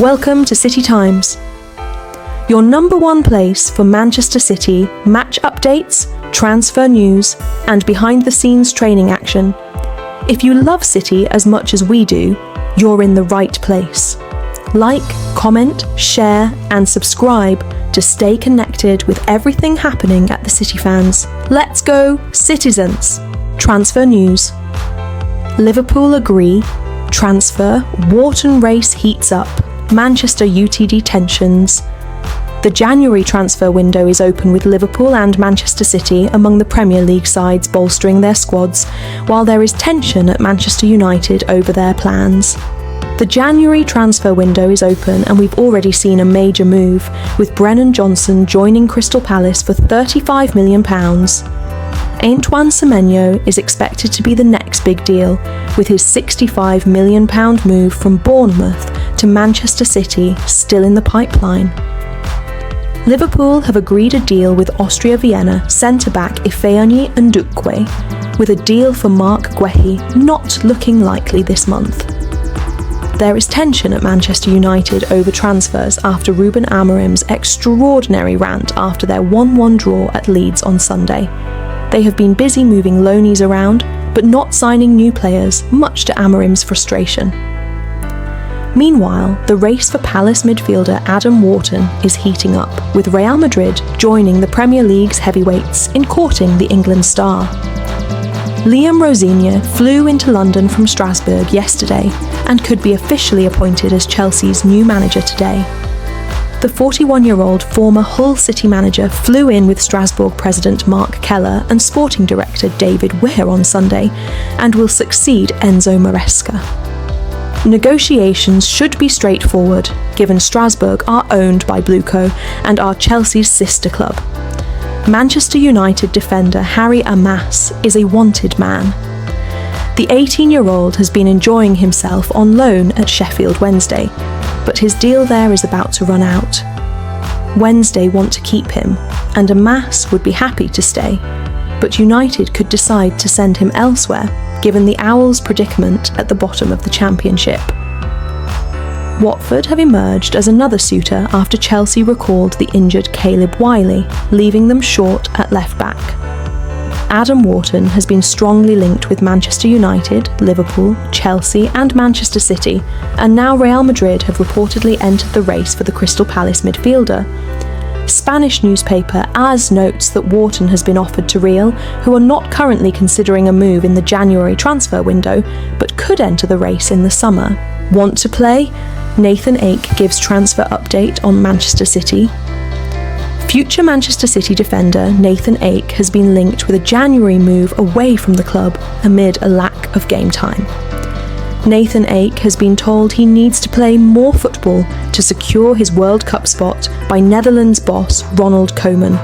Welcome to City Times, your number one place for Manchester City match updates, transfer news, and behind-the-scenes training action. If you love City as much as we do, you're in the right place. Like, comment, share, and subscribe to stay connected with everything happening at the City fans. Let's go, citizens! Transfer news. Liverpool agree. Transfer. Wharton race heats up. Manchester UTD tensions. The January transfer window is open with Liverpool and Manchester City among the Premier League sides bolstering their squads, while there is tension at Manchester United over their plans. The January transfer window is open and we've already seen a major move, with Brennan Johnson joining Crystal Palace for £35 million. Antoine Semenyo is expected to be the next big deal, with his £65 million move from Bournemouth to Manchester City still in the pipeline. Liverpool have agreed a deal with Austria Vienna centre-back Ifeanyi Ndukwe, with a deal for Mark Guehi not looking likely this month. There is tension at Manchester United over transfers after Ruben Amorim's extraordinary rant after their 1-1 draw at Leeds on Sunday. They have been busy moving loanies around, but not signing new players, much to Amorim's frustration. Meanwhile, the race for Palace midfielder Adam Wharton is heating up, with Real Madrid joining the Premier League's heavyweights in courting the England star. Liam Rosigne flew into London from Strasbourg yesterday and could be officially appointed as Chelsea's new manager today. The 41-year-old former Hull City manager flew in with Strasbourg president Mark Keller and sporting director David Weir on Sunday and will succeed Enzo Maresca. Negotiations should be straightforward, given Strasbourg are owned by Blueco and are Chelsea's sister club. Manchester United defender Harry Amas is a wanted man. The 18-year-old has been enjoying himself on loan at Sheffield Wednesday, but his deal there is about to run out. Wednesday want to keep him, and Amas would be happy to stay, but United could decide to send him elsewhere, given the Owls' predicament at the bottom of the Championship. Watford have emerged as another suitor after Chelsea recalled the injured Caleb Wiley, leaving them short at left-back. Adam Wharton has been strongly linked with Manchester United, Liverpool, Chelsea and Manchester City, and now Real Madrid have reportedly entered the race for the Crystal Palace midfielder. Spanish newspaper AS notes that Wharton has been offered to Real, who are not currently considering a move in the January transfer window, but could enter the race in the summer. Want to play? Nathan Ake gives transfer update on Manchester City. Future Manchester City defender Nathan Ake has been linked with a January move away from the club amid a lack of game time. Nathan Ake has been told he needs to play more football to secure his World Cup spot by Netherlands boss Ronald Koeman.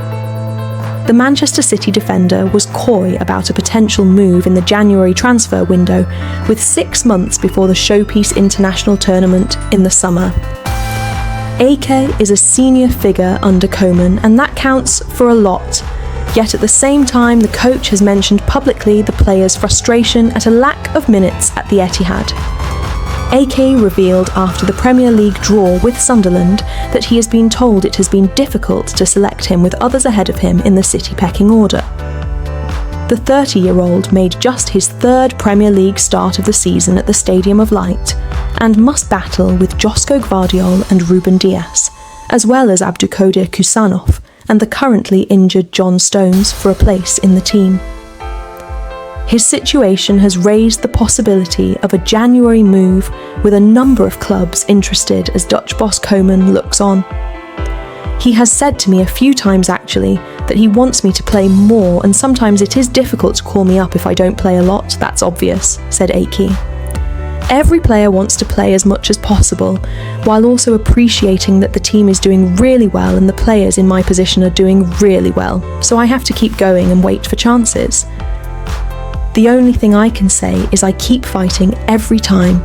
The Manchester City defender was coy about a potential move in the January transfer window, with 6 months before the Showpiece International Tournament in the summer. Ake is a senior figure under Koeman, and that counts for a lot. Yet at the same time, the coach has mentioned publicly the player's frustration at a lack of minutes at the Etihad. Ake revealed after the Premier League draw with Sunderland that he has been told it has been difficult to select him with others ahead of him in the City pecking order. The 30-year-old made just his third Premier League start of the season at the Stadium of Light and must battle with Josko Gvardiol and Ruben Dias, as well as Abdulkadir Kusanov and the currently injured John Stones for a place in the team. His situation has raised the possibility of a January move, with a number of clubs interested as Dutch boss Koeman looks on. He has said to me a few times actually that he wants me to play more, and sometimes it is difficult to call me up if I don't play a lot, that's obvious, said Ake. Every player wants to play as much as possible, while also appreciating that the team is doing really well and the players in my position are doing really well, so I have to keep going and wait for chances. The only thing I can say is I keep fighting every time.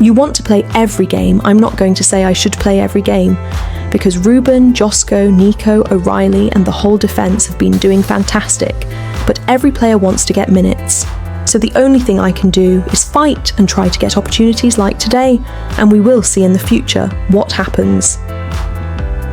You want to play every game. I'm not going to say I should play every game, because Ruben, Josko, Nico, O'Reilly and the whole defence have been doing fantastic, but every player wants to get minutes. So the only thing I can do is fight and try to get opportunities like today, and we will see in the future what happens.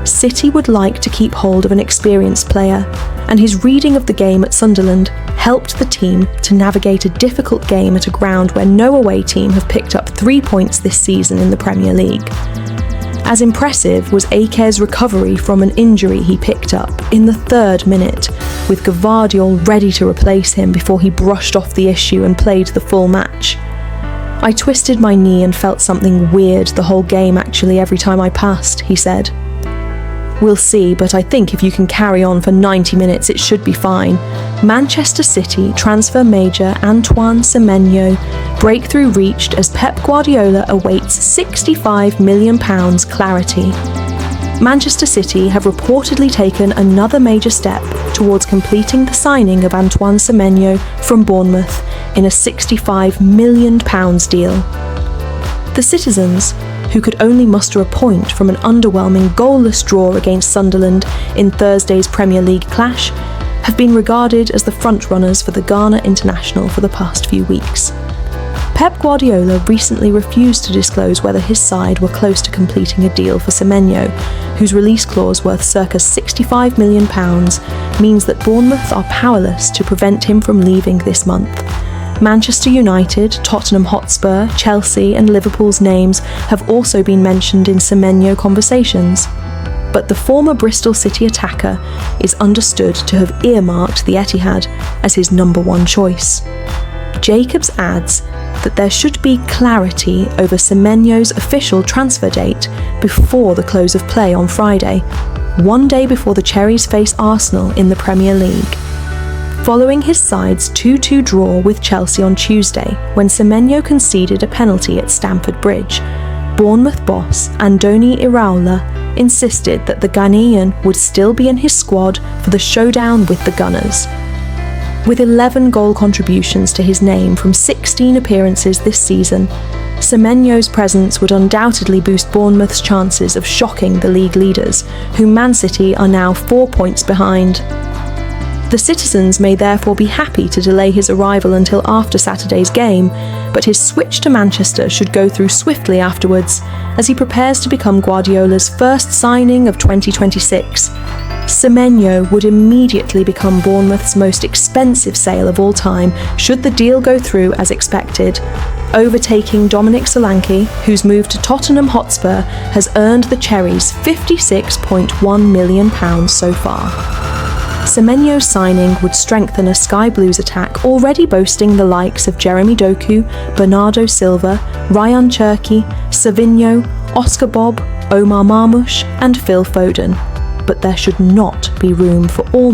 City would like to keep hold of an experienced player, and his reading of the game at Sunderland helped the team to navigate a difficult game at a ground where no away team have picked up 3 points this season in the Premier League. As impressive was Ake's recovery from an injury he picked up in the 3rd minute, with Guardiola ready to replace him before he brushed off the issue and played the full match. "I twisted my knee and felt something weird the whole game actually every time I passed," he said. "We'll see, but I think if you can carry on for 90 minutes it should be fine." Manchester City transfer major Antoine Semenyo breakthrough reached as Pep Guardiola awaits £65 million clarity. Manchester City have reportedly taken another major step towards completing the signing of Antoine Semenyo from Bournemouth in a £65 million deal. The citizens, who could only muster a point from an underwhelming goalless draw against Sunderland in Thursday's Premier League clash, have been regarded as the frontrunners for the Ghana international for the past few weeks. Pep Guardiola recently refused to disclose whether his side were close to completing a deal for Semenyo, whose release clause worth circa £65 million means that Bournemouth are powerless to prevent him from leaving this month. Manchester United, Tottenham Hotspur, Chelsea and Liverpool's names have also been mentioned in Semenyo conversations. But the former Bristol City attacker is understood to have earmarked the Etihad as his number one choice. Jacobs adds that there should be clarity over Semenyo's official transfer date before the close of play on Friday, one day before the Cherries face Arsenal in the Premier League. Following his side's 2-2 draw with Chelsea on Tuesday, when Semenyo conceded a penalty at Stamford Bridge, Bournemouth boss Andoni Iraola insisted that the Ghanaian would still be in his squad for the showdown with the Gunners. With 11 goal contributions to his name from 16 appearances this season, Semenyo's presence would undoubtedly boost Bournemouth's chances of shocking the league leaders, whom Man City are now 4 points behind. The citizens may therefore be happy to delay his arrival until after Saturday's game, but his switch to Manchester should go through swiftly afterwards, as he prepares to become Guardiola's first signing of 2026. Semenyo would immediately become Bournemouth's most expensive sale of all time should the deal go through as expected, overtaking Dominic Solanke, whose move to Tottenham Hotspur has earned the Cherries £56.1 million so far. Semenyo's signing would strengthen a Sky Blues attack already boasting the likes of Jeremy Doku, Bernardo Silva, Ryan Cherki, Savinho, Oscar Bob, Omar Marmoush and Phil Foden. But there should not be room for all